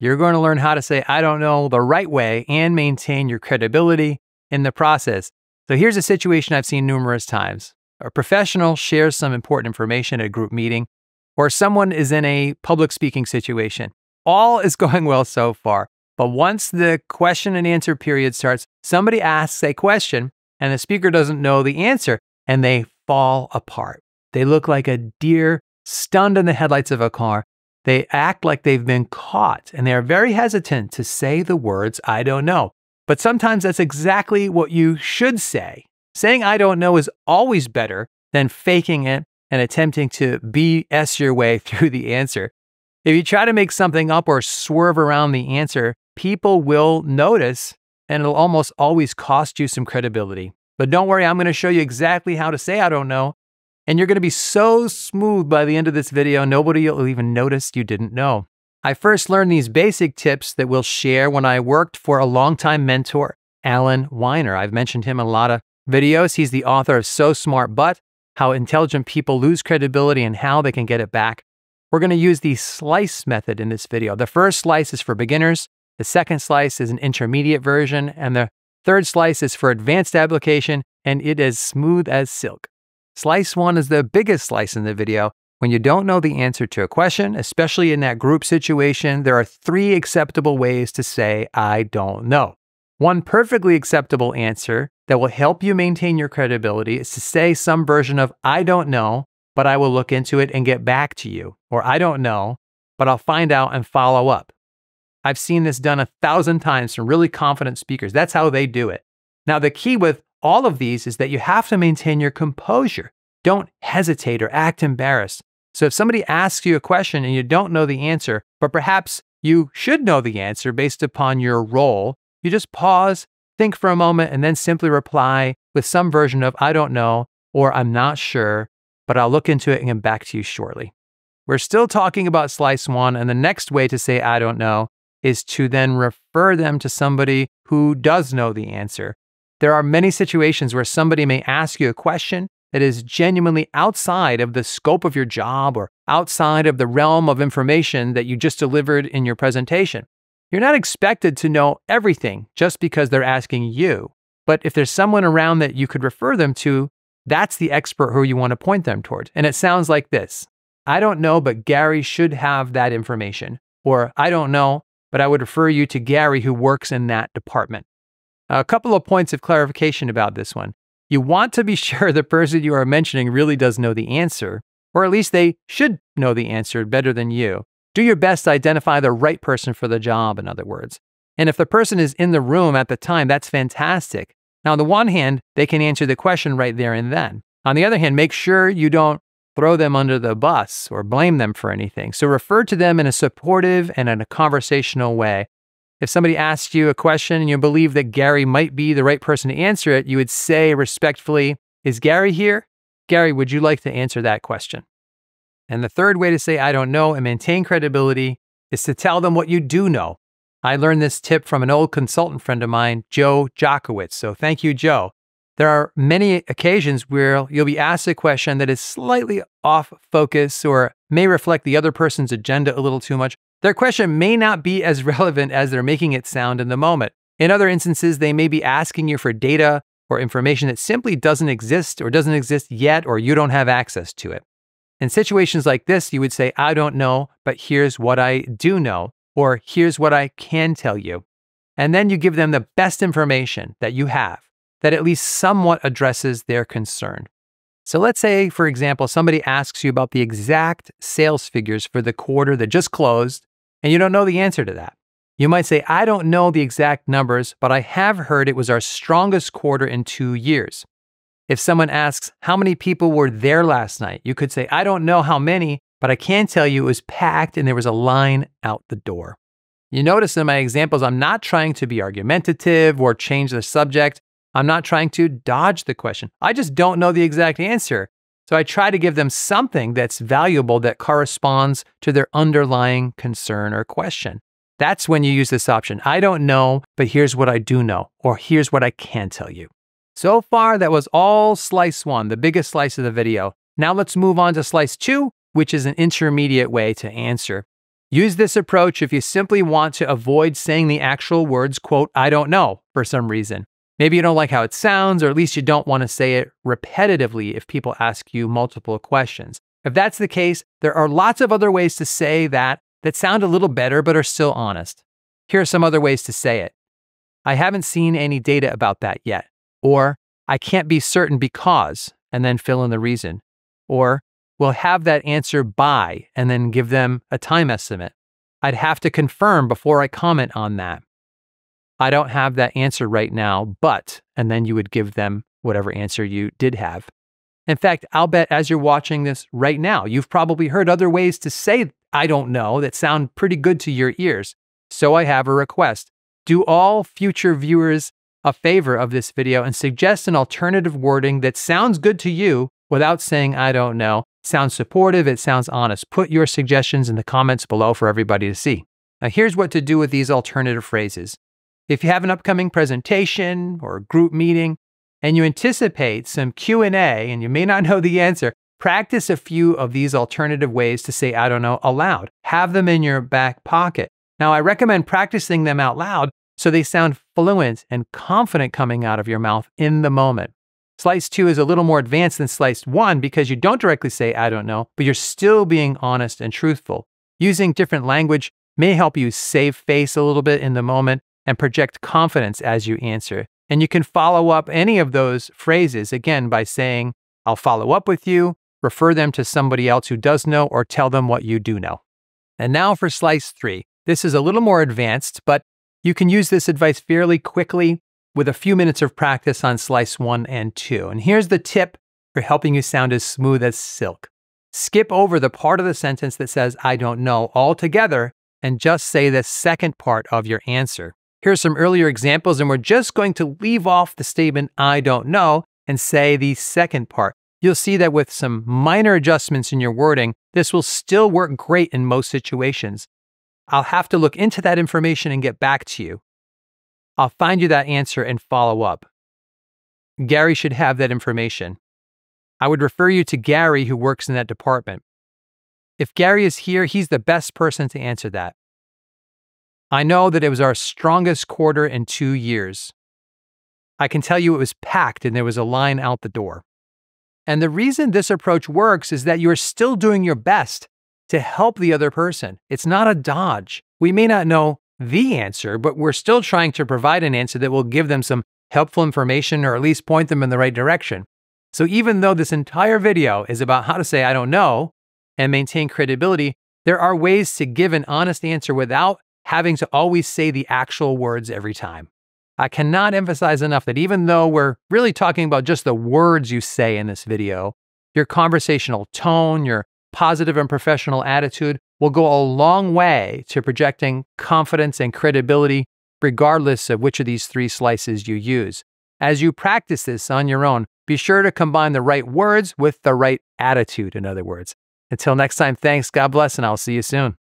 You're going to learn how to say I don't know the right way and maintain your credibility in the process. So here's a situation I've seen numerous times. A professional shares some important information at a group meeting, or someone is in a public speaking situation. All is going well so far, but once the question and answer period starts, somebody asks a question and the speaker doesn't know the answer and they fall apart. They look like a deer stunned in the headlights of a car. They act like they've been caught and they are very hesitant to say the words, I don't know. But sometimes that's exactly what you should say. Saying I don't know is always better than faking it and attempting to BS your way through the answer. If you try to make something up or swerve around the answer, people will notice and it'll almost always cost you some credibility. But don't worry, I'm going to show you exactly how to say I don't know. And you're going to be so smooth by the end of this video, nobody will even notice you didn't know. I first learned these basic tips that we'll share when I worked for a longtime mentor, Alan Weiner. I've mentioned him in a lot of videos. He's the author of So Smart But, How Intelligent People Lose Credibility and How They Can Get It Back. We're going to use the slice method in this video. The first slice is for beginners. The second slice is an intermediate version. And the third slice is for advanced application, and it is smooth as silk. Slice 1 is the biggest slice in the video. When you don't know the answer to a question, especially in that group situation, there are 3 acceptable ways to say, I don't know. One perfectly acceptable answer that will help you maintain your credibility is to say some version of, I don't know, but I will look into it and get back to you. Or I don't know, but I'll find out and follow up. I've seen this done 1,000 times from really confident speakers. That's how they do it. Now, the key with all of these is that you have to maintain your composure. Don't hesitate or act embarrassed. So if somebody asks you a question and you don't know the answer, but perhaps you should know the answer based upon your role, you just pause, think for a moment, and then simply reply with some version of, I don't know, or I'm not sure, but I'll look into it and get back to you shortly. We're still talking about slice 1, and the next way to say I don't know is to then refer them to somebody who does know the answer. There are many situations where somebody may ask you a question that is genuinely outside of the scope of your job or outside of the realm of information that you just delivered in your presentation. You're not expected to know everything just because they're asking you. But if there's someone around that you could refer them to, that's the expert who you want to point them toward. And it sounds like this. I don't know, but Gary should have that information. Or I don't know, but I would refer you to Gary who works in that department. A couple of points of clarification about this one. You want to be sure the person you are mentioning really does know the answer, or at least they should know the answer better than you. Do your best to identify the right person for the job, in other words. And if the person is in the room at the time, that's fantastic. Now, on the one hand, they can answer the question right there and then. On the other hand, make sure you don't throw them under the bus or blame them for anything. So refer to them in a supportive and in a conversational way. If somebody asks you a question and you believe that Gary might be the right person to answer it, you would say respectfully, is Gary here? Gary, would you like to answer that question? And the third way to say I don't know and maintain credibility is to tell them what you do know. I learned this tip from an old consultant friend of mine, Joe Jokowitz. So thank you, Joe. There are many occasions where you'll be asked a question that is slightly off focus or may reflect the other person's agenda a little too much. Their question may not be as relevant as they're making it sound in the moment. In other instances, they may be asking you for data or information that simply doesn't exist or doesn't exist yet, or you don't have access to it. In situations like this, you would say, I don't know, but here's what I do know, or here's what I can tell you. And then you give them the best information that you have that at least somewhat addresses their concern. So let's say, for example, somebody asks you about the exact sales figures for the quarter that just closed, and you don't know the answer to that. You might say, I don't know the exact numbers, but I have heard it was our strongest quarter in 2 years. If someone asks, how many people were there last night? You could say, I don't know how many, but I can tell you it was packed and there was a line out the door. You notice in my examples, I'm not trying to be argumentative or change the subject. I'm not trying to dodge the question. I just don't know the exact answer. So I try to give them something that's valuable that corresponds to their underlying concern or question. That's when you use this option. I don't know, but here's what I do know, or here's what I can tell you. So far, that was all slice 1, the biggest slice of the video. Now let's move on to slice 2, which is an intermediate way to answer. Use this approach if you simply want to avoid saying the actual words, quote, I don't know, for some reason. Maybe you don't like how it sounds, or at least you don't want to say it repetitively if people ask you multiple questions. If that's the case, there are lots of other ways to say that sound a little better but are still honest. Here are some other ways to say it. I haven't seen any data about that yet. Or, I can't be certain because, and then fill in the reason. Or, we'll have that answer by, and then give them a time estimate. I'd have to confirm before I comment on that. I don't have that answer right now, but, and then you would give them whatever answer you did have. In fact, I'll bet as you're watching this right now, you've probably heard other ways to say I don't know that sound pretty good to your ears. So I have a request. Do all future viewers a favor of this video and suggest an alternative wording that sounds good to you without saying I don't know. Sounds supportive, it sounds honest. Put your suggestions in the comments below for everybody to see. Now here's what to do with these alternative phrases. If you have an upcoming presentation or a group meeting and you anticipate some Q&A and you may not know the answer, practice a few of these alternative ways to say I don't know aloud. Have them in your back pocket. Now I recommend practicing them out loud so they sound fluent and confident coming out of your mouth in the moment. Slice 2 is a little more advanced than Slice 1 because you don't directly say I don't know, but you're still being honest and truthful. Using different language may help you save face a little bit in the moment and project confidence as you answer. And you can follow up any of those phrases, again, by saying, I'll follow up with you, refer them to somebody else who does know, or tell them what you do know. And now for Slice 3. This is a little more advanced, but you can use this advice fairly quickly with a few minutes of practice on Slice 1 and 2. And here's the tip for helping you sound as smooth as silk. Skip over the part of the sentence that says, I don't know, altogether, and just say the second part of your answer. Here are some earlier examples, and we're just going to leave off the statement, I don't know, and say the second part. You'll see that with some minor adjustments in your wording, this will still work great in most situations. I'll have to look into that information and get back to you. I'll find you that answer and follow up. Gary should have that information. I would refer you to Gary who works in that department. If Gary is here, he's the best person to answer that. I know that it was our strongest quarter in 2 years. I can tell you it was packed and there was a line out the door. And the reason this approach works is that you're still doing your best to help the other person. It's not a dodge. We may not know the answer, but we're still trying to provide an answer that will give them some helpful information or at least point them in the right direction. So even though this entire video is about how to say I don't know and maintain credibility, there are ways to give an honest answer without having to always say the actual words every time. I cannot emphasize enough that even though we're really talking about just the words you say in this video, your conversational tone, your positive and professional attitude will go a long way to projecting confidence and credibility regardless of which of these 3 slices you use. As you practice this on your own, be sure to combine the right words with the right attitude, in other words. Until next time, thanks, God bless, and I'll see you soon.